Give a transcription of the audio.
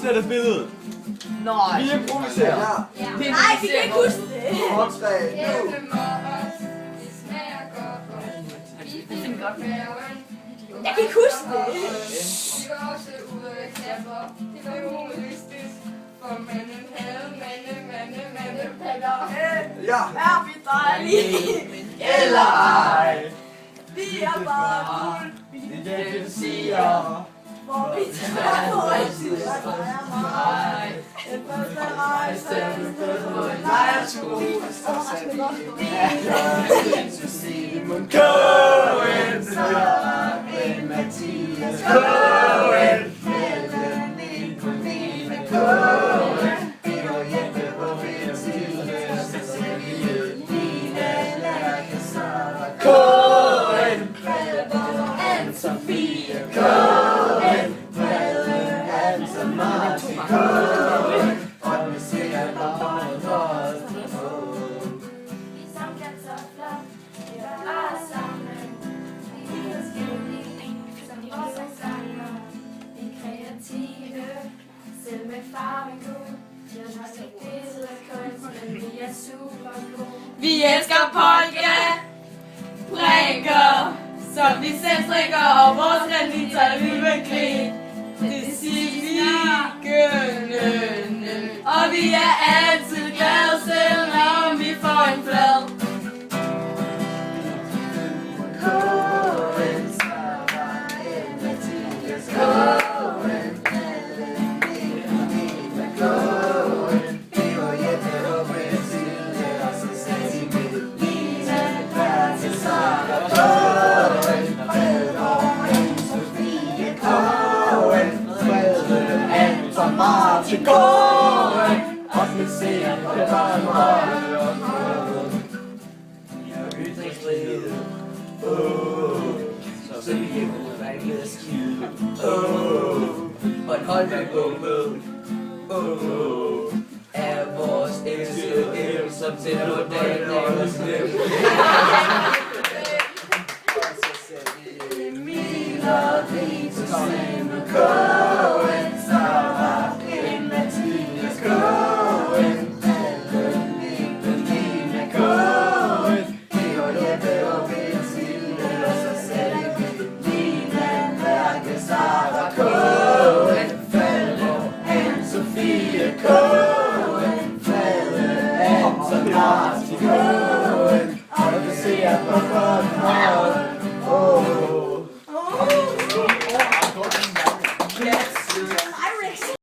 slet et billede. Nej. Vi improviserer. Ja. Nej, vi kan ikke huske det. Og 3, nu. Jeg kan ikke huske det. Vi var også ude af knapper. Det var humoristisk. For manden havde mandepatter. Ja. Er vi dejlige? Eller ej. Vi er bare fuld. Det er det, du siger. Hvor vi tager på altid og drejer mig. Den første rejse, på en lejrtur. Simon Cohen, Søren Mathias Cohen, Ellen Nicoline Cohen, Peter Jeppe og Peter Silde, Cecilie, Nina, Lærke, Sara Cohen, Anne-Sophie Cohen, Frede Hansen, Martin Cohen, og vi ser Lars Cohen. Som kartofler, vi var bare sammen. Vi er forskellige, som også sanger. Vi er kreative, selv med farven gul. Jeg har ikke det af kunst, men vi er super gode. Vi elsker polka, brækker, som vi selv strikker, og vores graniter vi vil krig. Det siger gønnende, og vi er altid glade, selvom vi får en flad. Cohen, Sara, Mathias Cohen, Ellen Nicoline Cohen, Peter Jeppe og Mathilde, og så Cecilie, Nina, Lærke, Sara Cohen, Frede og Anne-Sophie Cohen, Frede, Anton, Martin Cohen, og vi ser på barnehøje og Cohen. Ytringsfrihed. Så vi kan ud af en skide. Og en håndværkbombe. Er vores elskede som til noget dagen og slem. Og så ser vi Emil og Rita, Simon Cohen, Sara, Mathias Cohen, Ellen Nicoline Cohen, Peter Jeppe og Mathilde, og så ser vi Nina, Lærke, Sara Cohen, Frede, Anne-Sophie Cohen.